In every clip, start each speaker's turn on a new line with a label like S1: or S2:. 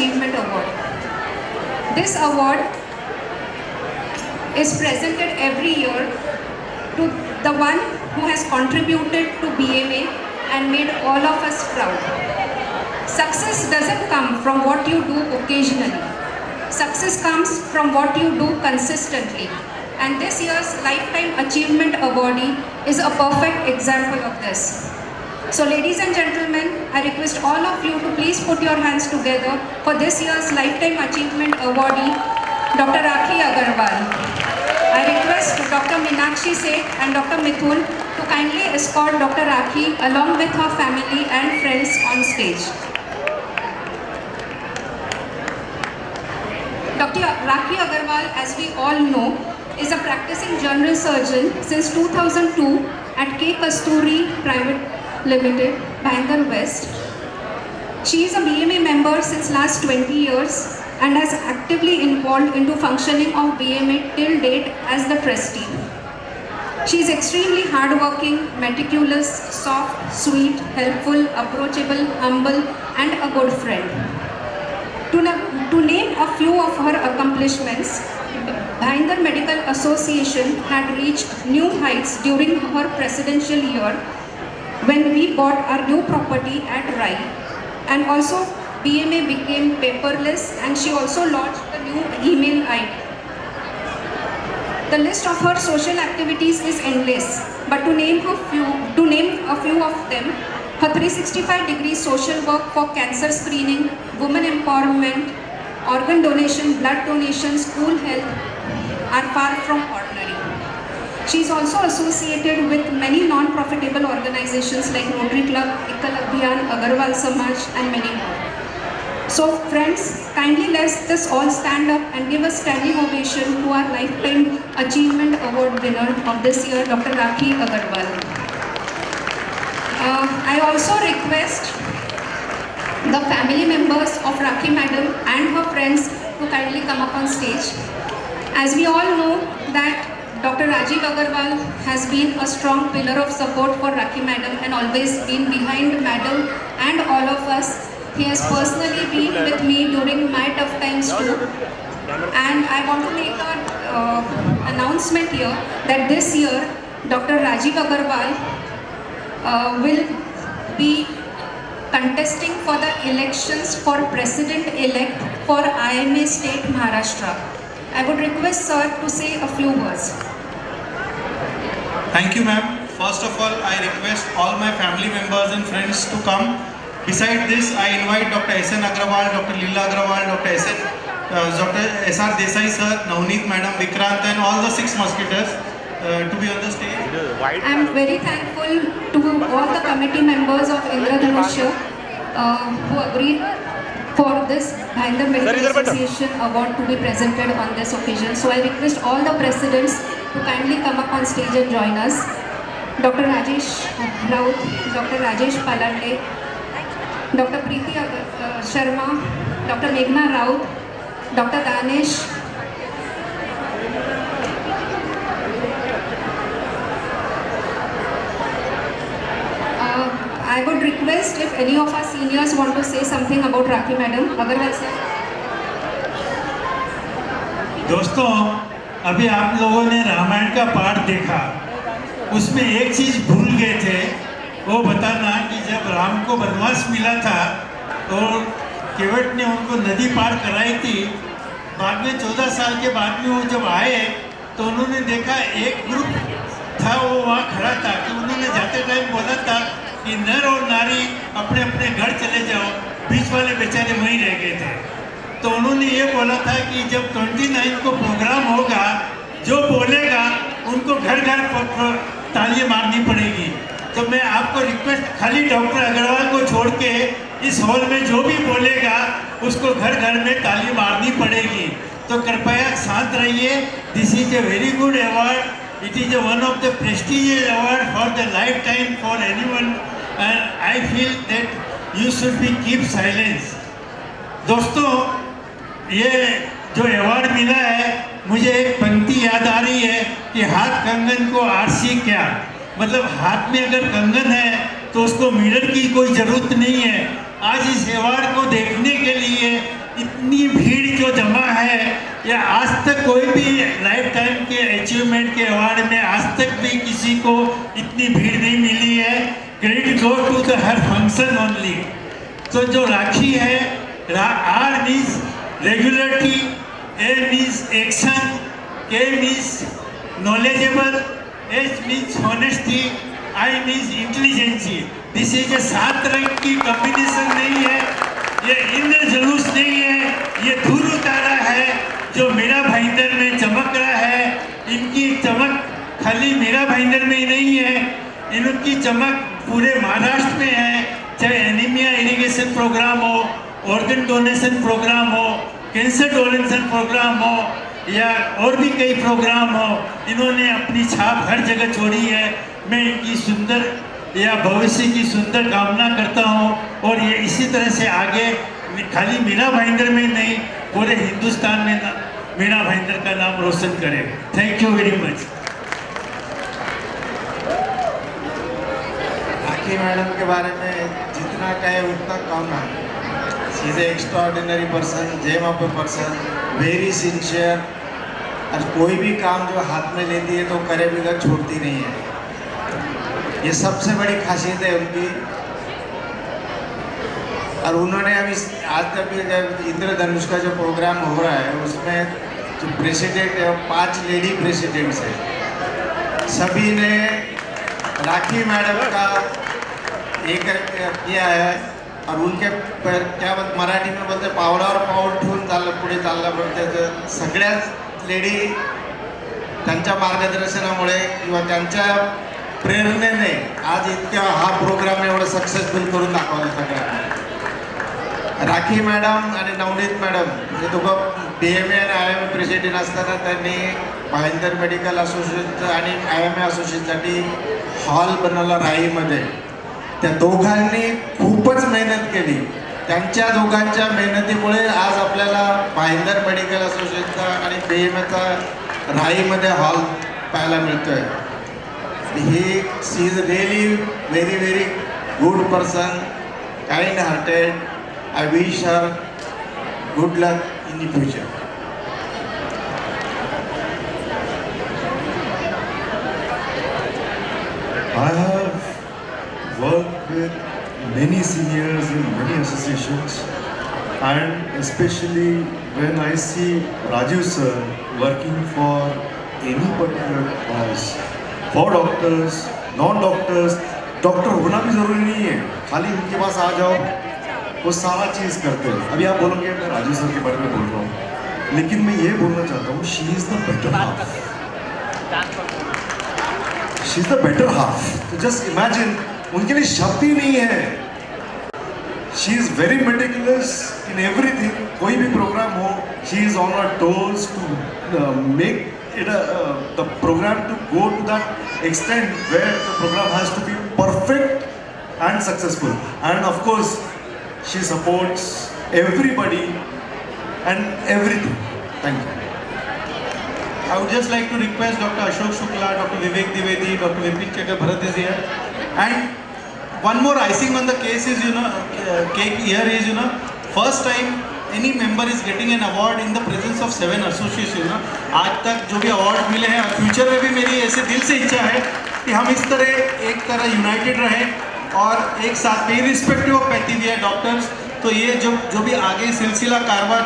S1: Achievement Award. This award is presented every year to the one who has contributed to BMA and made all of us proud. Success doesn't come from what you do occasionally. Success comes from what you do consistently. And this year's Lifetime Achievement Awardee is a perfect example of this. So ladies and gentlemen, I request all of you to please put your hands together for this year's Lifetime Achievement Awardee, Dr. Rakhi Agarwal. I request Dr. Meenakshi Seth and Dr. Mithun to kindly escort Dr. Rakhi along with her family and friends on stage. Dr. Rakhi Agarwal, as we all know, is a practicing general surgeon since 2002 at K. Kasturi Private Limited, Bhangar West. She is a BMA member since last 20 years and has actively involved into functioning of BMA till date as the trustee. She is extremely hardworking, meticulous, soft, sweet, helpful, approachable, humble, and a good friend. To name a few of her accomplishments, Bhangar Medical Association had reached new heights during her presidential year when we bought our new property at Rai, and also BMA became paperless, and she also launched the new email ID. The list of her social activities is endless, but to name a few of them, her 365-degree social work for cancer screening, women empowerment, organ donation, blood donation, school health are far from ordinary. She is also associated with many non-profitable organizations like Rotary Club, Ekal Abhiyan, Agarwal Samaj, and many more. So friends, kindly let's just all stand up and give a standing ovation to our Lifetime Achievement Award winner of this year, Dr. Rakhi Agarwal. I also request the family members of Rakhi Madam and her friends to kindly come up on stage. As we all know that Dr. Rajiv Agarwal has been a strong pillar of support for Rakhi Madam and always been behind Madam and all of us. He has personally been with me during my tough times too. And I want to make an announcement here that this year Dr. Rajiv Agarwal will be contesting for the elections for President-elect for IMA State Maharashtra. I would request sir to say a few words.
S2: Thank you, ma'am. First of all, I request all my family members and friends to come. Beside this, I invite Dr. S.N. Agrawal, Dr. Leela Agrawal, Dr. S.R. Desai sir, Navneet madam, Vikrant, and all the 6 musketeers to be on the stage.
S1: I am very thankful to all the committee members of Indradhanushya who agreed for this Bhangar Medical Association award to be presented on this occasion. So I request all the presidents to kindly come up on stage and join us. Dr. Rajesh Raut, Dr. Rajesh Palande, Dr. Preeti Sharma, Dr. Meghna Raut, Dr. Danish, I would request if any of our seniors want to say something about Rakhi Madam. Agarwal sir.
S3: दोस्तों, अभी आप लोगों ने रामायण का पाठ देखा, उसमें एक चीज भूल गए थे, वो बताना कि जब राम को वनवास मिला था और केवट ने उनको नदी पार कराई थी, बाद में 14 साल के बाद में वो जब आए तो उन्होंने देखा एक ग्रुप था वो वहाँ खड़ा था कि उन्होंने जाते टाइम बोला था कि नर और नारी अपने अपने घर चले जाओ, बीच वाले बेचारे वहीं रह गए थे। तो उन्होंने ये बोला था कि जब 29 को प्रोग्राम होगा, जो बोलेगा उनको घर घर तालियां मारनी पड़ेगी। तो मैं आपको रिक्वेस्ट, खाली डॉक्टर अग्रवाल को छोड़ के इस हॉल में जो भी बोलेगा उसको घर घर में ताली मारनी पड़ेगी। तो कृपया शांत रहिए। This is a very good award. It is one of the prestigious award for the lifetime for anyone, and I feel that you should be keep silence. दोस्तों, ये जो अवार्ड मिला है, मुझे एक पंक्ति याद आ रही है कि हाथ कंगन को आरसी क्या, मतलब हाथ में अगर कंगन है तो उसको मिरर की कोई ज़रूरत नहीं है। आज इस अवार्ड को देखने के लिए इतनी भीड़ जो जमा है, या आज तक कोई भी लाइफ टाइम के अचीवमेंट के अवार्ड में आज तक भी किसी को इतनी भीड़ नहीं मिली है। Credit go to the her function only. तो जो राखी है, R means regularity, A means action, K means knowledgeable, H means honesty, I means intelligence। This is 7 रंग की कॉम्बिनेशन नहीं है, ये इंद्र जुलूस नहीं है, ये धूल उतारा है जो मीरा भाईंदर में चमक रहा है। इनकी चमक खाली मीरा भाईंदर में ही नहीं है, इनकी चमक पूरे महाराष्ट्र में है। चाहे एनीमिया इरिगेशन प्रोग्राम हो, ऑर्गन डोनेशन प्रोग्राम हो, कैंसर डोनेशन प्रोग्राम हो, या और भी कई प्रोग्राम हो, इन्होंने अपनी छाप हर जगह छोड़ी है। मैं इनकी सुंदर या भविष्य की सुंदर कामना करता हूँ, और ये इसी तरह से आगे खाली मीरा भाईंदर में नहीं, पूरे हिंदुस्तान में मीरा भाईंदर का नाम रोशन करे। Thank you very much.
S4: Rakhi madam के बारे में जितना कहे उतना कम है। She is extraordinary person, gem of a person, very sincere, और कोई भी काम जो हाथ में लेती है तो करे बगैर छोड़ती नहीं है। ये सबसे बड़ी खासियत है उनकी। और उन्होंने अभी आज तक भी जब इंद्रधनुष का जो प्रोग्राम हो रहा है उसमें जो प्रेसिडेंट है 5 लेडी प्रेसिडेंट्स है, सभी ने राखी मैडम का एक किया है। और उनके पर क्या मराठी में बोलते पावलावर पाऊल ठेवून पुढे चाललं पडते। तर सगळ्याच लेडी त्यांच्या मार्गदर्शनामुळे किंवा त्यांच्या प्रेरणेने आज इतक्या हा प्रोग्राम एवढा सक्सेसफुल करून दाखवला सगळ्यांना। राखी मॅडम आणि नवनीत मॅडम हे दोघं DMA आणि IMA प्रेसिडेंट असताना त्यांनी भाईंदर मेडिकल असोसिएशन आणि IMA असोसिएशनसाठी हॉल बनवला राईमध्ये। त्या दोघांनी खूपच मेहनत केली। त्यांच्या दोघांच्या मेहनतीमुळे आज आपल्याला भाईंदर मेडिकल असोसिएशनचा आणि BMAचा राईमध्ये हॉल पाहायला मिळतोय। She is really very very good person, kind hearted. I wish her good luck in the future.
S5: I have worked with many seniors in many associations, and especially when I see Rajiv sir working for any particular cause, for doctors, non-doctors, doctor होना भी ज़रूरी नहीं है, खाली उनके पास आ जाओ वो सारा चीज़ करते हैं। अभी आप बोलोगे मैं राजीव सर के बारे में बोल रहा हूँ, लेकिन मैं ये बोलना चाहता हूँ she is the better half. She is the better half. तो जस्ट इमेजिन, उनके लिए शब्द ही नहीं है। She is very meticulous in everything. कोई भी प्रोग्राम हो, she is on her toes to make it the program to go to that extent where the program has to be perfect and successful. And of course she supports everybody and everything. Thank you.
S2: I would just like to request Dr. Ashok Shukla, Dr. Vivek Dwivedi, Dr. Vipin Chakra Bharat is here, and one more icing on the case is cake here is first time any member is getting an award in the presence of 7 associations। आज तक जो भी award मिले हैं, future में भी मेरी ऐसे दिल से इच्छा है कि हम इस तरह एक तरह यूनाइटेड रहें और एक साथ में इरिस्पेक्टिव ऑफ पैथी डॉक्टर्स। तो ये जो भी आगे सिलसिला कारवार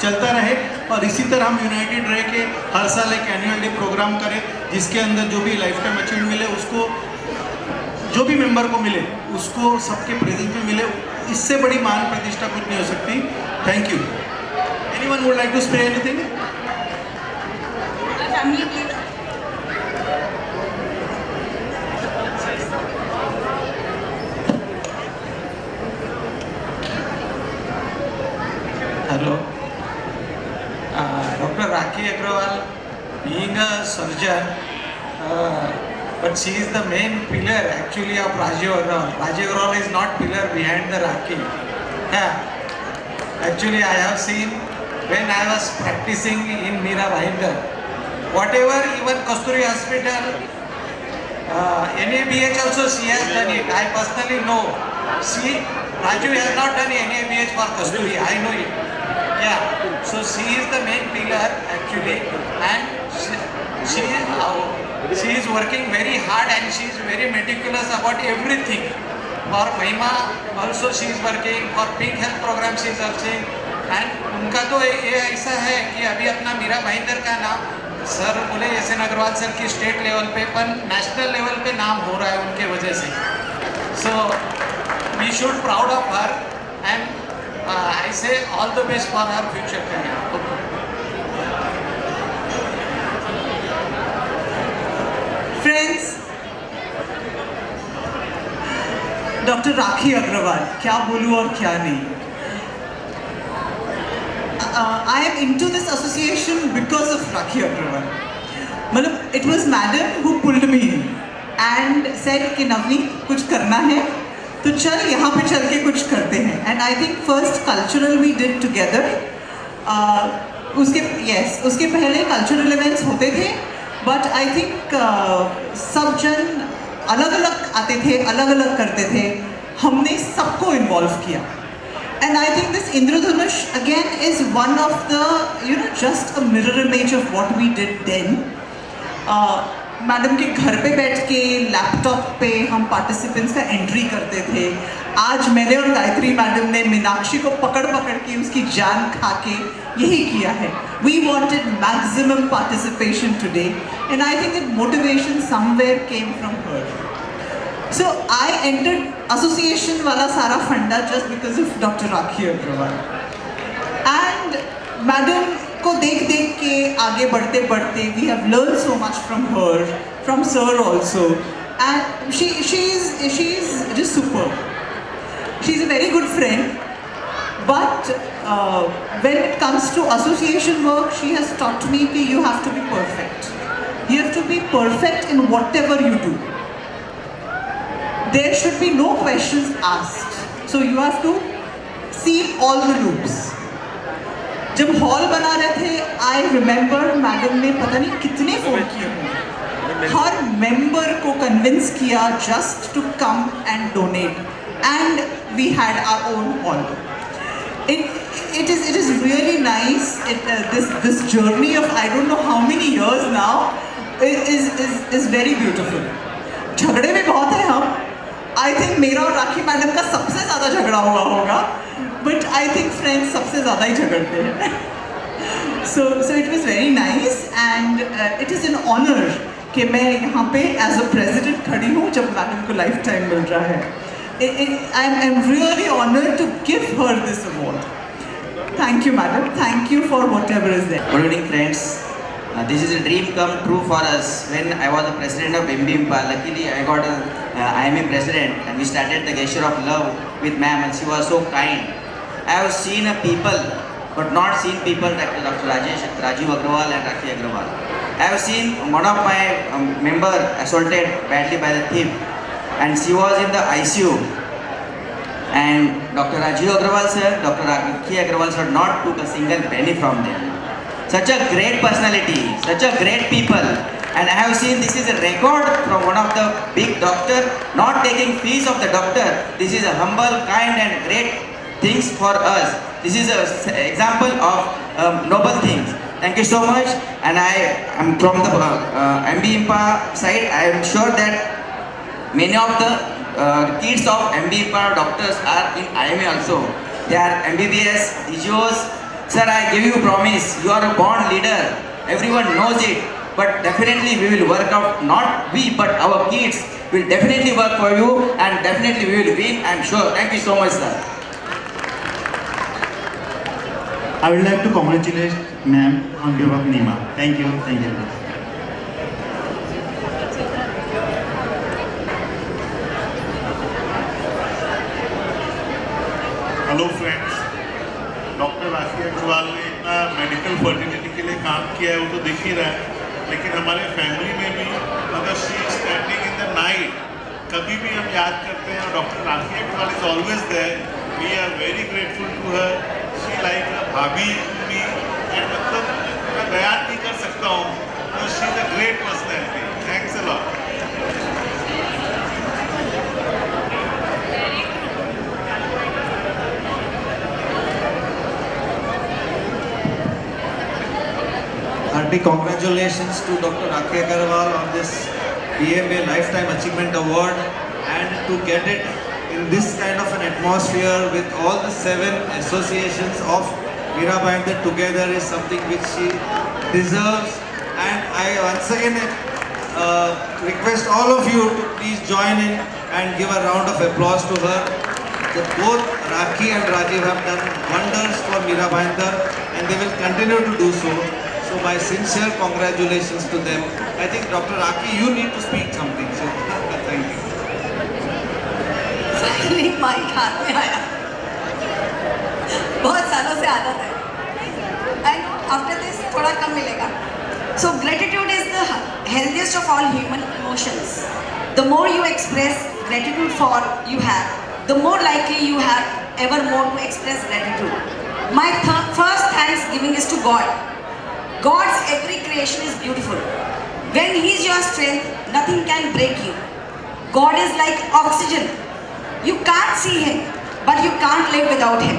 S2: चलता रहे और इसी तरह हम यूनाइटेड रह के हर साल एक एनुअल डे प्रोग्राम करें जिसके अंदर जो भी लाइफ टाइम अचीवमेंट मिले उसको जो भी मेंबर को मिले उसको सबके प्रेजेंस में मिले। इससे बड़ी मान प्रतिष्ठा कुछ नहीं हो सकती। Thank you. Anyone would like to spray anything?
S4: Hello. Dr. Rakhi Agrawal, being a surgeon, but she is the main pillar actually of Rajiv Agrawal. Rajiv Agrawal is not pillar behind the Rakhi. Yeah. Actually, I have seen when I was practicing in Meera Bhainder, whatever even Kasturi Hospital, NABH also she has done it. I personally know. Rajiv has not done NABH for Kasturi. I know it.
S6: Yeah, so she is the main pillar actually, and she is working very hard and she is very meticulous about everything. For Mahima also she is working, for Pink Health program she is working, and उनका तो ये ऐसा है कि अभी अपना मीरा भाईंदर का नाम सर बोले एस एन अग्रवाल सर की स्टेट लेवल पे पर नेशनल लेवल पे नाम हो रहा है उनके वजह से. So we should proud of her and I say all the best for her future career.
S7: Friends, doctor Rakhi Agarwal, क्या बोलूँ और क्या नहीं. I am into this association because of Rakhi Agrawal. मतलब it was madam who pulled me in and said कि नवनीत कुछ करना है तो चल यहाँ पे चल के कुछ करते हैं. And I think first cultural we did together. उसके पहले cultural events होते थे, but I think सब जन अलग अलग आते थे, अलग अलग करते थे. हमने सबको इन्वॉल्व किया. And I think this Indradhanush again is one of the, just a mirror image of what we did then. Madam के घर पे बैठ के लैपटॉप पे हम पार्टिसिपेंट्स का एंट्री करते थे. आज मैंने और गायत्री मैडम ने मीनाक्षी को पकड़ पकड़ के उसकी जान खा के यही किया है. We wanted maximum participation today and I think that motivation somewhere came from her. So I entered association वाला सारा फंडा just because of Dr. Rakhi Agrawal. And madam को देख देख के आगे बढ़ते बढ़ते we have learned so much from her, from sir also. And she is just superb. She's a very good friend. But when it comes to association work, she has taught me that you have to be perfect. You have to be perfect in whatever you do. There should be no questions asked. So you have to see all the loops. जब hall बना रहे थे, I remember madam ने पता नहीं कितने phone किए होंगे. हर मेंबर को कन्विंस किया just to come and donate. And we had our own hall. It is really nice. This journey of I don't know how many years now is very beautiful. झगड़े भी बहुत हैं हम. I think मेरा और राखी madam का सबसे ज़्यादा झगड़ा हुआ होगा. But I think friends सबसे ज़्यादा ही झगड़ते हैं. So it was very nice and it is an honor कि मैं यहाँ पे as a president खड़ी हूँ जब मैडम को लाइफ टाइम मिल रहा है. I'm really honored to give her this award. Thank you, madam. Thank you for whatever is there.
S8: Good evening, friends. This is a dream come true for us. When I was the president of MBIMPA, luckily I got a IMA president and we started the gesture of love with ma'am and she was so kind. I have seen people, but not seen people like Dr. Rajiv Agrawal and Rakhi Agrawal. I have seen one of my member assaulted badly by the thief and she was in the ICU. And Dr. Rajiv Agrawal sir, Dr. Rakhi Agrawal sir not took a single penny from them. Such a great personality, such a great people. And I have seen this is a record from one of the big doctor, not taking fees of the doctor. This is a humble, kind and great things for us. This is an example of noble things. Thank you so much. And I am from the MBIMPA side. I am sure that many of the kids of MBIMPA doctors are in IMA also. They are MBBS, DGOs. Sir, I give you promise, you are a born leader. Everyone knows it. But definitely we will work out, not we, but our kids will definitely work for you and definitely we will win, I am sure. Thank you so much, sir.
S9: I would like to congratulate ma'am on behalf of NEMA. Thank you. Thank you.
S5: Hello friends, doctor Rakhi Agarwal ने इतना medical fertility के लिए काम किया है वो तो दिख ही रहा है, लेकिन हमारे फैमिली में भी अगर she is standing in the night कभी भी हम याद करते हैं और doctor Rakhi Agarwal is always there. We are very grateful to her. She like a bhabhi to me and मतलब मैं बयान नहीं कर सकता हूँ. She is a great personality. Thanks a lot.
S6: many congratulations to Dr. Rakhi Agarwal on this BMA Lifetime Achievement Award, and to get it in this kind of an atmosphere with all the 7 associations of Meera Bhayandar together is something which she deserves. And I once again request all of you to please join in and give a round of applause to her. Both Rakhi and Rajiv have done wonders for Meera Bhayandar, and they will continue to do so. So my sincere congratulations to them. I think Dr. Rakhi, you need to speak something. So thank you.
S10: Finally mike हाथ में आया, बहुत सालों से आदत है। I know after this थोड़ा कम मिलेगा। So gratitude is the healthiest of all human emotions. The more you express gratitude for you have, the more likely you have ever more to express gratitude. My first thanksgiving is to God. God's every creation is beautiful. When He is your strength, nothing can break you. God is like oxygen. You can't see Him, but you can't live without Him.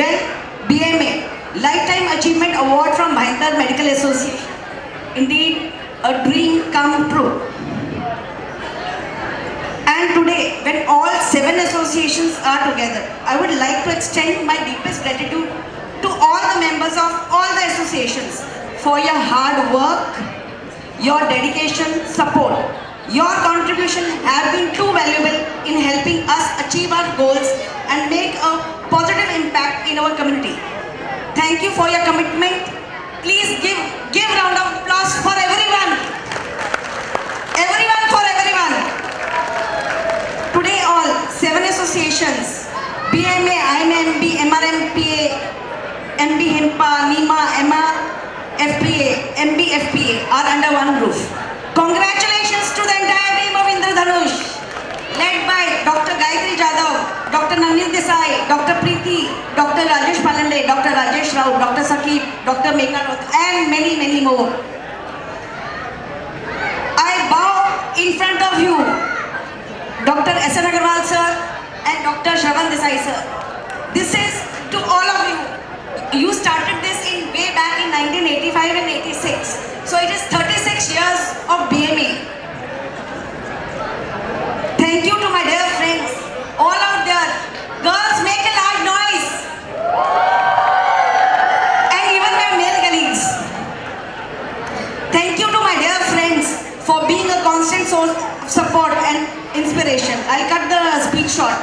S10: Well, BMA, Lifetime Achievement Award from Bhayandar Medical Association. Indeed, a dream come true. And today, when all 7 associations are together, I would like to extend my deepest gratitude to all the members of all the associations for your hard work, your dedication, support. Your contribution have been too valuable in helping us achieve our goals and make a positive impact in our community. Thank you for your commitment. Please give round of applause for everyone. Everyone for everyone. Today all 7 associations, BMA, IMMB, MRMPA, MB HIMPA, NEMA, MRFPA, MB FPA are under one roof. Congratulations to the entire team of Indradhanush, led by Dr. Gayatri Jadhav, Dr. Navneet Desai, Dr. Preeti, Dr. Rajesh Palande, Dr. Rajesh Rao, Dr. Sakib, Dr. Megha Roth, and many, many more. I bow in front of you, Dr. S.N. Agarwal sir and Dr. Shravan Desai sir. This is to all of you. You started this in way back in 1985 and 86. So it is 36 years of BMA. Thank you to my dear friends, all out there. Girls, make a loud noise. And even my male colleagues. Thank you to my dear friends for being a constant source of support and inspiration. I'll cut the speech short.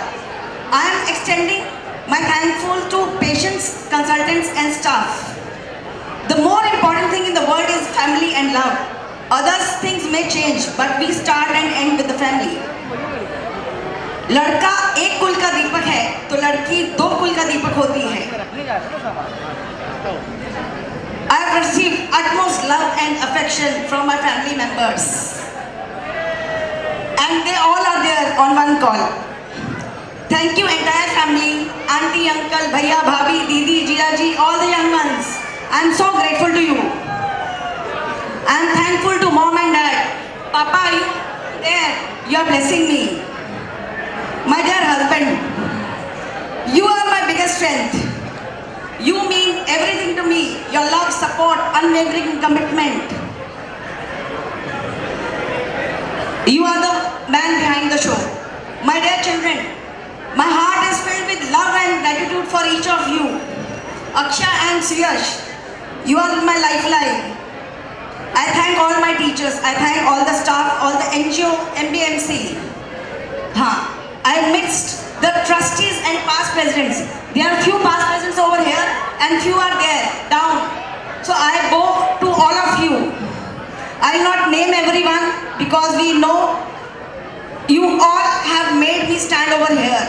S10: I am extending my thankful to patients, consultants and staff. The more important thing in the world is family and love. Other things may change, but we start and end with the family. लड़का एक कुल का दीपक है, तो लड़की 2 कुल का दीपक होती है. I have received utmost love and affection from my family members, and they all are there on one call. Thank you entire family, auntie, uncle, bhaiya, bhabhi, didi, jiya ji, all the young ones. I am so grateful to you. I am thankful to mom and dad. Papa, are you there? You are blessing me. My dear husband, you are my biggest strength. You mean everything to me. Your love, support, unwavering commitment. You are the man behind the show. My dear children, my heart is filled with love and gratitude for each of you. Aksha and Suyash, you are my lifeline. I thank all my teachers. I thank all the staff, all the NGO, MBMC. I mixed the trustees and past presidents. There are few past presidents over here and few are there, down. So I bow to all of you. I will not name everyone because we know you all have made me stand over here.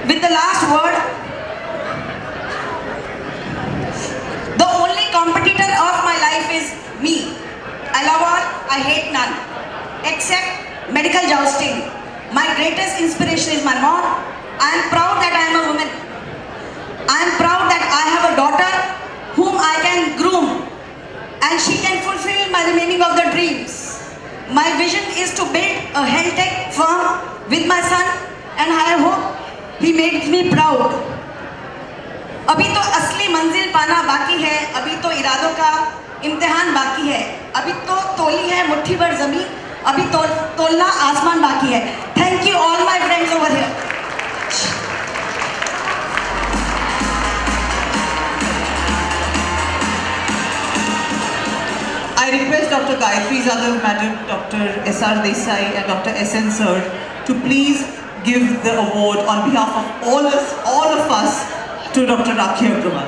S10: With the last word, the only competitor of my life is me. I love all, I hate none, except medical jousting. My greatest inspiration is my mom. I am proud that I am a woman. I am proud that I have a daughter whom I can groom and she can fulfill my remaining of the dreams. My vision is to build a health tech firm with my son, and I hope he makes me proud. अभी तो असली मंजिल पाना बाकी है, अभी तो इरादों का इम्तिहान बाकी है, अभी तो तोली है मुट्ठी भर जमीन, अभी तो तोलना आसमान बाकी है. Thank you all my friends over here.
S7: I request Dr. Gayatri Zadav, Madam, Dr. S.R. Desai and Dr. S.N. Sir to please give the award on behalf of all of us to Dr. Rakhi Agrawal.